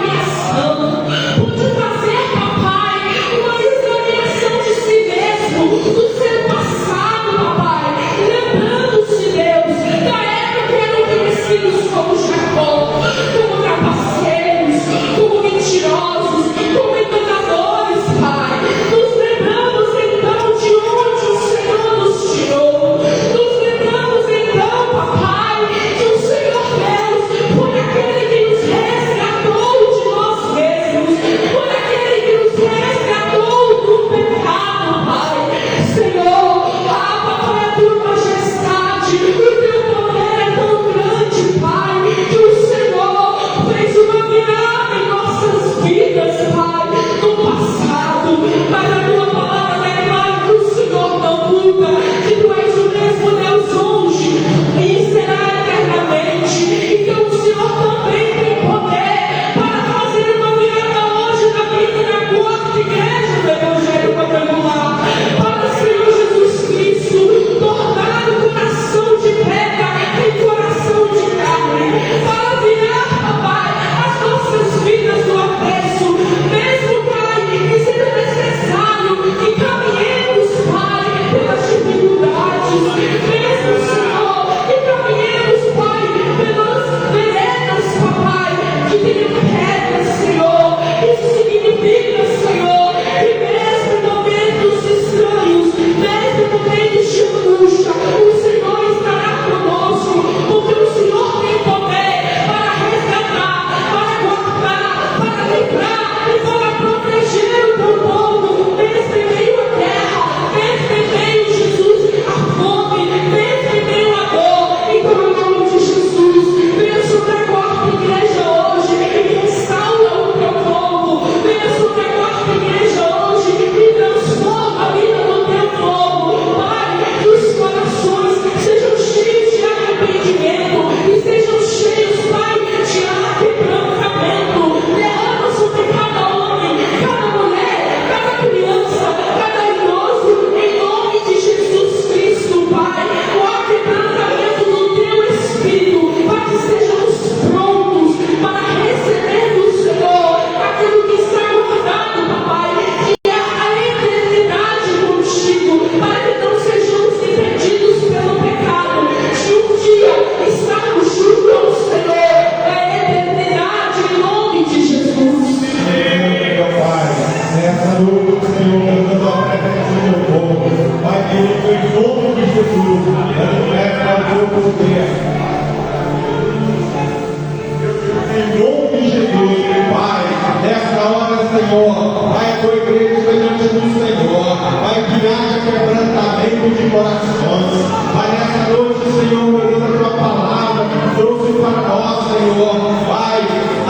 corações. Pai, nessa noite, Senhor, meu Deus, a tua palavra trouxe para nós, Senhor, Pai,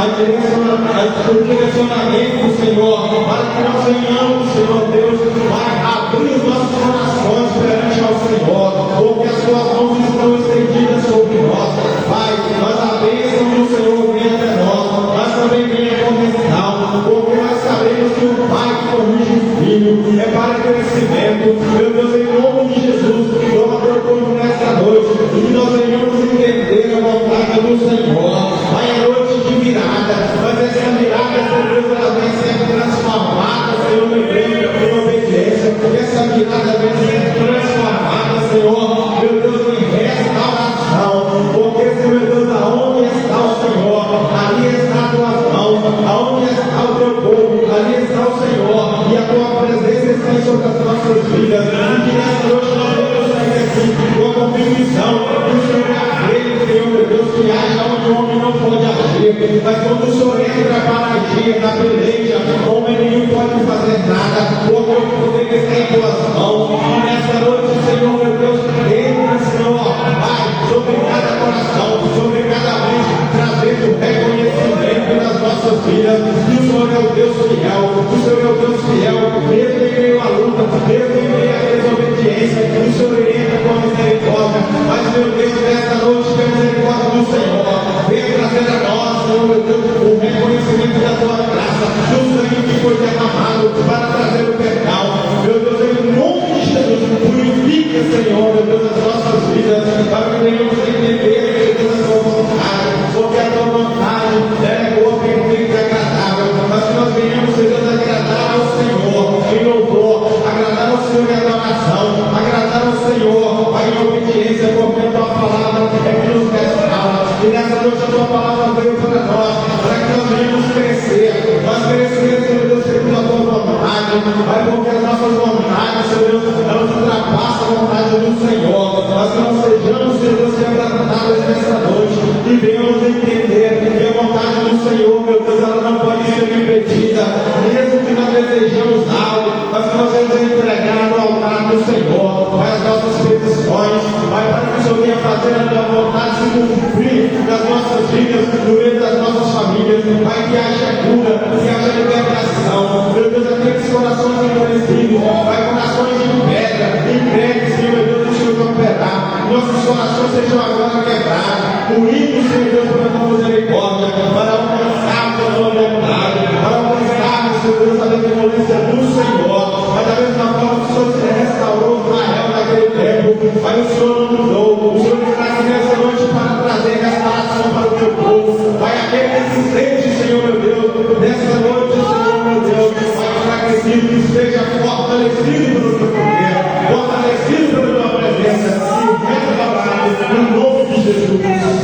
o direcionamento, Senhor, para que nós venhamos, Senhor Deus, Pai, abrir os nossos corações perante ao Senhor, porque as tuas mãos estão estendidas sobre nós, Pai, mas a bênção do Senhor vem até nós, mas também vem a correção, porque nós sabemos que o Pai que corrige o Filho é para crescimento. Meu Deus, em nome de Jesus, toma teu corpo nesta noite e nós venhamos entender a vontade do Senhor. Pai, é noite de virada, mas essa virada, Senhor Deus, ela vem sendo transformada, Senhor, em obediência, porque essa virada vem sendo transformada, Senhor, meu Deus, em restauração, porque, Senhor Deus, aonde está o Senhor, ali está a tua mão, aonde está o teu povo, ali está o Senhor, e a tua presença está sobre as nossas vidas, e que nessa noite nós vamos sair aqui com a convicção que o Senhor é aquele, Senhor, meu Deus, que age onde o homem não pode agir, mas quando o Senhor entra para agir na peleja, o homem nenhum pode fazer nada, porque o poder está em tuas mãos, e nessa noite, Senhor, meu Deus, entra, Senhor, Pai, sobre cada coração, sobre cada mente, trazendo reconhecimento nas nossas vidas, que o Senhor é o Deus fiel, o Senhor é o Deus fiel, mesmo em meio à luta, mesmo em meio à desobediência, o Senhor entra com misericórdia, mas, meu Deus, nesta noite, que a misericórdia do Senhor venha trazer a nós, Senhor, meu Deus, o reconhecimento da tua graça, do sangue que foi derramado para trazer o perdão, meu Deus, em nome de Jesus, purifica, Senhor, meu Deus, as nossas vidas, para que venhamos entender, meu Deus, a tua vontade, porque a tua vontade é boa, perfeita e agradável, mas que nós venhamos, Deus, agradar ao Senhor em louvor, agradar ao Senhor em adoração, agradar ao Senhor em obediência, porque a tua palavra é que nos restaura, e nessa noite a tua palavra veio para nós, para que nós venhamos crescer, nós crescer, Senhor Deus, segundo a tua vontade, Pai, porque as nossas vontades, Senhor Deus, elas ultrapassam a vontade do Senhor, mas que nós sejamos, Senhor Deus, quebrantáveis nessa noite, e venhamos entender que a vontade do Senhor, meu Deus, ela não pode ser impedida, mesmo que nós desejamos algo, mas que nós vamos entregar no altar do Senhor, Pai, as nossas petições, Pai, para que o Senhor venha fazer a tua vontade se cumprir nas nossas vidas, no meio das nossas famílias, Pai, que haja cura, que haja libertação, meu Deus, aqueles corações endurecidos, Pai, corações de pedra, entregues, Senhor, meu Deus, deixa eu operar, nossos corações sejam agora quebrados, unidos, Senhor Deus, pela tua misericórdia, para alcançarmos a tua vontade, para alcançarmos, Senhor Deus, a benevolência do Senhor, mas da mesma forma que o Senhor se restaurou Israel naquele tempo, mas o Senhor não mudou, o Senhor está aqui nessa noite para trazer restauração para o teu povo, Pai, aquele que se sente, Senhor, meu Deus, nessa noite, Senhor, meu Deus, Pai, enfraquecido, que esteja fortalecido pelo teu poder, fortalecido pela tua presença, e restaurado no nome de Jesus. Deus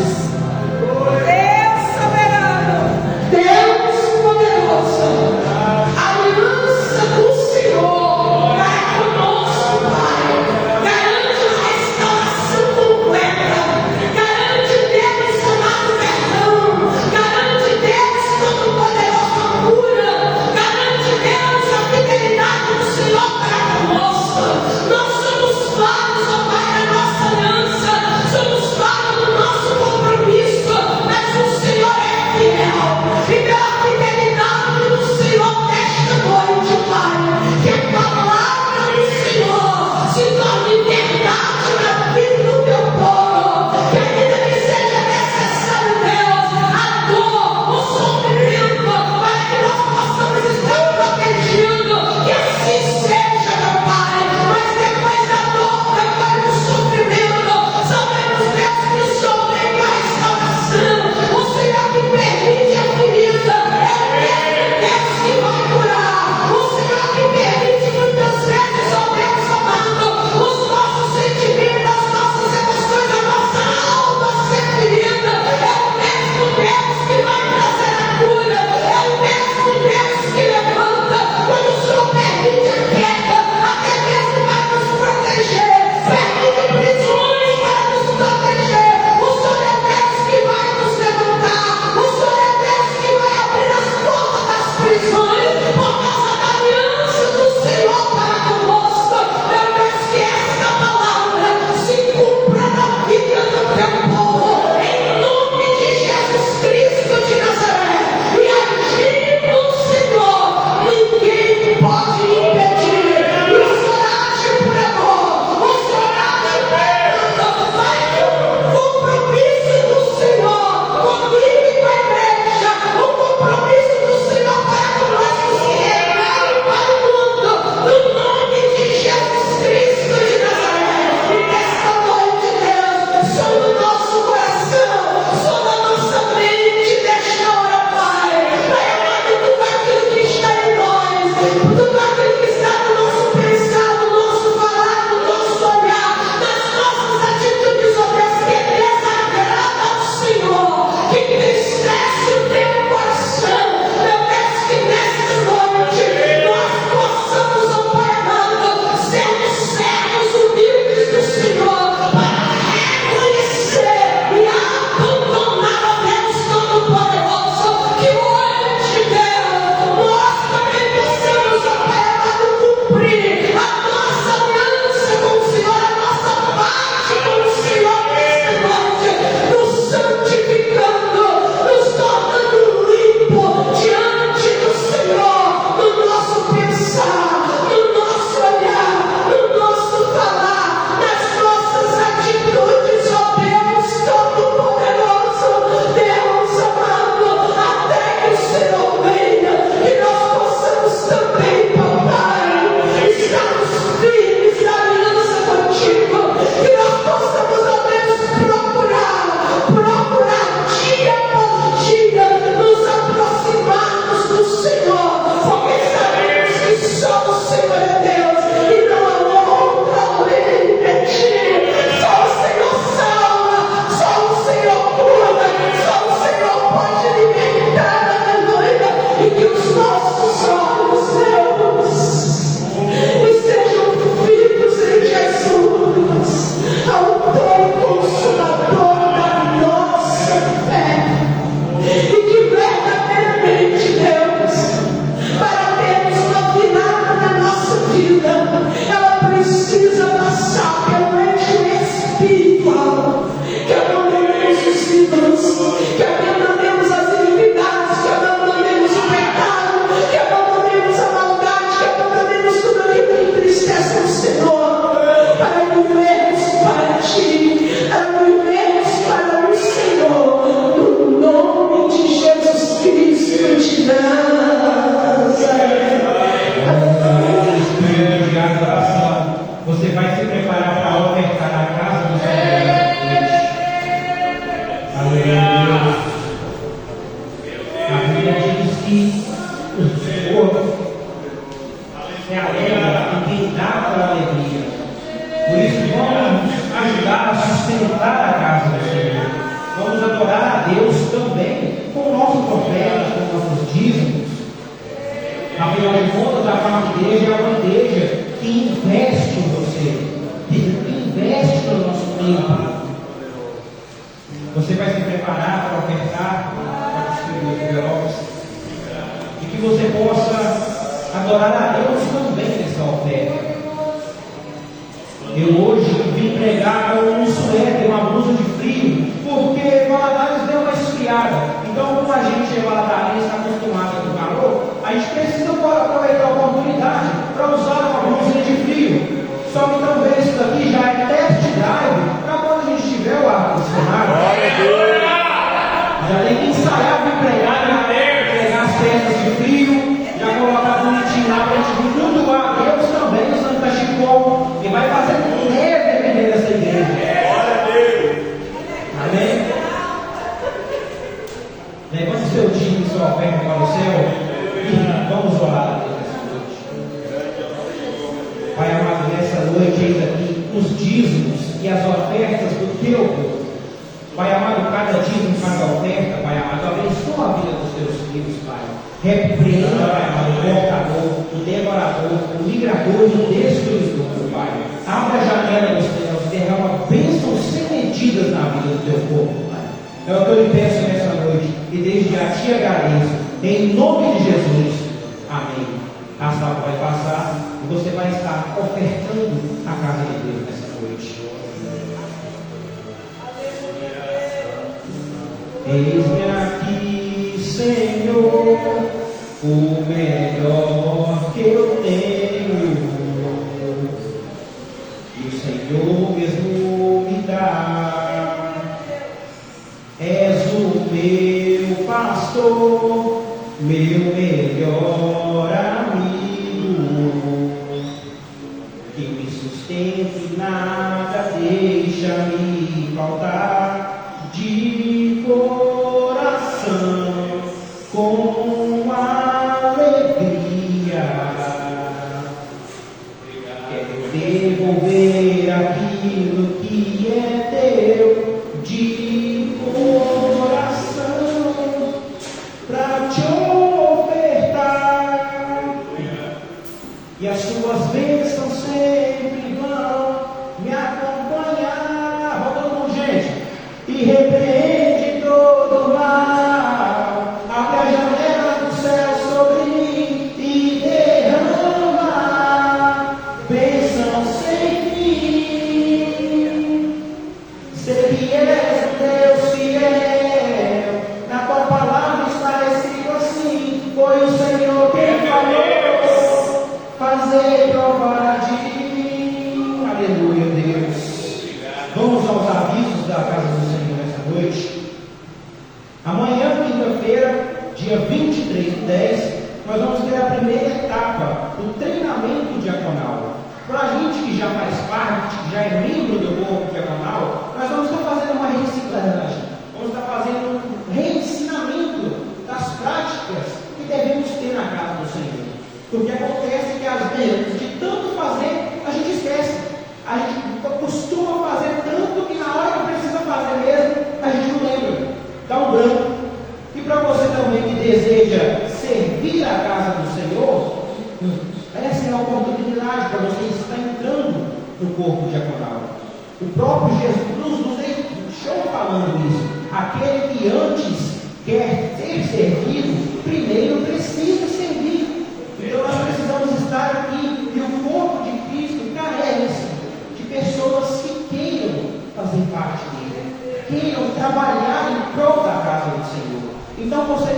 soberano, Deus poderoso, a aliança do Senhor vai vai se preparar para ofertar a casa do Senhor nessa noite. Aleluia. A Bíblia diz que o Senhor se alegra em quem dá por alegria. Por isso, vamos ajudar a sustentar a casa do Senhor. Vamos adorar a Deus também com nossos ofertas, com nossos dízimos. Afinal de contas, a nossa igreja é uma igreja que investe em você, que investe no nosso tempo. Você vai se preparar para ofertar para distribuir os envelopes e que você possa adorar a Deus também nessa oferta. Eu hoje vim pregar com um suéter, uma blusa de frio, porque Valadares deu uma esfriada. Então, como a gente é valadarense, está acostumado com o calor, a gente precisa aproveitar a oportunidade para usar uma blusa de frio. Só que também isso daqui já é test drive para quando a gente tiver o ar-condicionado. Já tem que ensaiar para pregar, pegar as peças de frio, já colocar bonitinho lá para a gente flutuar. Deus também usando cachecol, e vai fazer neve dentro dessa igreja. Amém? Levante seu dízimo e sua oferta para o céu e vamos orar a Deus nessa noite. Pai amado, nessa noite, eis aqui os dízimos e as ofertas do teu povo. Pai amado, cada dízimo, cada oferta, Pai amado, abençoa a vida dos teus filhos, Pai. Repreenda, Pai amado, o cortador, o devorador, o migrador e o destruidor, Pai. Abra a janela dos céus, derrama bênçãos sem medidas na vida do teu povo, Pai. É o que eu lhe peço nessa noite e desde já te agradeço, em nome de Jesus. Amém. A salva vai passar e você vai estar ofertando a casa de Deus nessa noite. Eis-me aqui, Senhor, o melhor que eu tenho, e o Senhor mesmo me dá. És o meu pastor, meu melhor amigo, que me sustenta e nada deixa me faltar. De coração, com alegria, quero devolver aquilo que é teu. De coração, para te ofertar, e as suas bênçãos sempre vão me acompanhar. Voltando com gente. E repreende todo mal, abre a janela do céu sobre mim e derrama bênção sem fim. Sei que és um Deus fiel, na tua palavra está escrito assim: foi o Senhor quem falou, fazer provar de mim. Aleluia, Deus. Vamos aos avisos da casa do Senhor nessa noite. Amanhã, quinta-feira, dia 23/10, nós vamos ter a primeira etapa do treinamento diaconal. Para a gente que já faz parte, que já é membro do corpo diaconal, nós vamos estar fazendo uma reciclagem, vamos estar fazendo um reensinamento das práticas que devemos ter na casa do Senhor. Porque acontece que às vezes, de tanto fazer, a gente esquece. A gente costuma fazer tanto que na hora que precisa fazer mesmo, a gente não lembra, dá um branco. E para você também que deseja servir a casa do Senhor, essa é a oportunidade para você estar entrando no corpo diaconal. O próprio Jesus nos deixou falando isso. Aquele que antes quer ser servido, primeiro precisa servir. Então nós precisamos estar aqui e o corpo de Cristo carece de pessoas que queiram fazer parte dele, queiram trabalhar em prol da casa do Senhor. Então você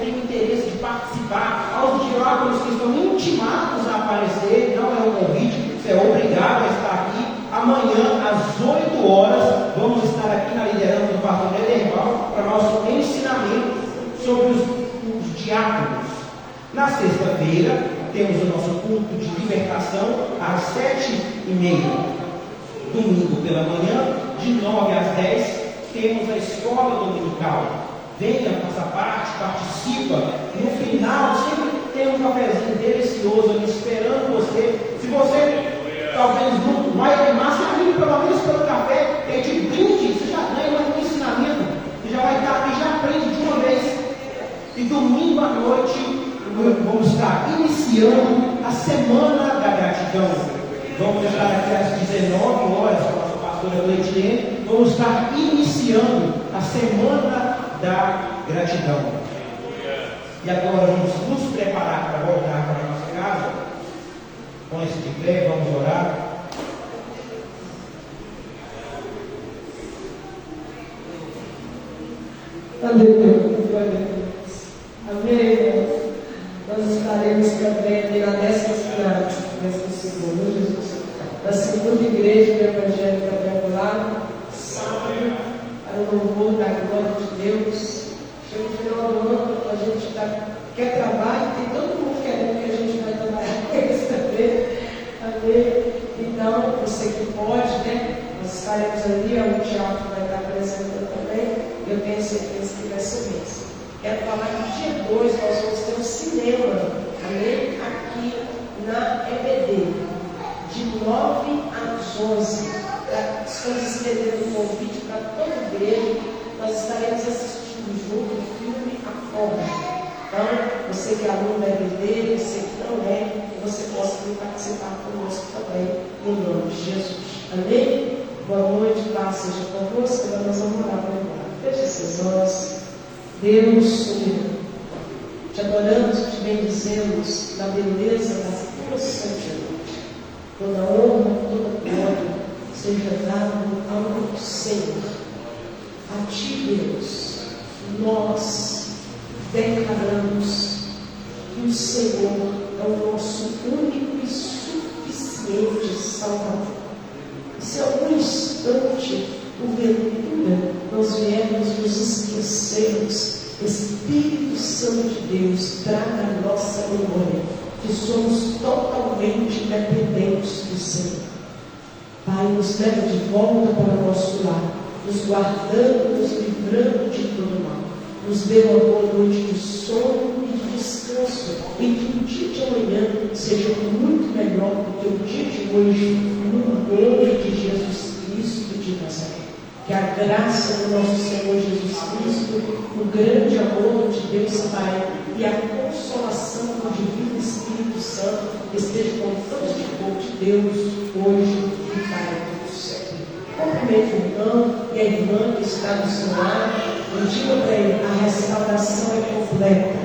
tem interesse de participar. Aos diáconos que estão intimados a aparecer, não é um convite, você é obrigado a estar aqui. Amanhã, às 8 horas, vamos estar aqui na liderança do pastor Ederval para nosso ensinamento sobre os diáconos. Na sexta-feira, temos o nosso culto de libertação às 7h30. Domingo pela manhã, de 9 às 10, temos a escola dominical. Venha, faça parte, participa. No final, sempre tem um cafezinho delicioso ali esperando você. Se você talvez não vai animar, você amigo pelo menos pelo café, tem de brinde, você já ganha um ensinamento, você já vai estar aqui, já aprende de uma vez. E domingo à noite, vamos estar iniciando a Semana da Gratidão. Vamos estar aqui às 19 horas com a nossa pastora Cleitinha. Vamos estar iniciando a Semana da Gratidão. E agora vamos nos preparar para voltar para a nossa casa. Põe-se de pé, vamos orar. Aleluia. Amém. Nós estaremos também na 12ª Jesus, da segunda igreja do Evangelho Quadrangular, sábado, para o louvor da glória de Deus. Chega no final do ano, a gente quer trabalho, tem todo mundo querendo que a gente vai trabalhar eles também. Amém. Então, você que pode, né? Nós estaremos ali, o teatro vai estar apresentando também. Eu tenho certeza que vai ser mesmo. Quero falar que dia 2 nós vamos ter um cinema, amém? Aqui na EBD, de 9 às 11. Estamos estendendo um convite para toda a igreja. Nós estaremos assistindo junto o filme A Forma. Então, você que é aluno da EBD, você que não é, você possa vir participar conosco também, em nome de Jesus. Amém? Boa noite, paz seja convosco. Agora nós vamos orar para embora. Feche seus olhos. Deus soberano, te adoramos e te bendizemos na beleza da tua santidade. Toda honra, toda glória seja dada ao Senhor. A ti, Deus, nós declaramos que o Senhor é o nosso único e suficiente Salvador. Se algum instante, porventura, nós viemos nos esquecermos, Espírito Santo de Deus, traga a nossa memória que somos totalmente dependentes do Senhor. Pai, nos leva de volta para o nosso lar, nos guardando, nos livrando de todo mal. Nos dê uma boa noite de sono e de descanso, e que o dia de amanhã seja muito melhor do que o dia de hoje, no nome de Jesus Cristo de Nazaré. Que a graça do nosso Senhor Jesus Cristo, o grande amor de Deus Pai e a consolação do Divino Espírito Santo esteja com todos de povo de Deus, hoje e para todo sempre. Cumprimente o irmão e a irmã que está no seu lar, e diga para ele: a restauração é completa.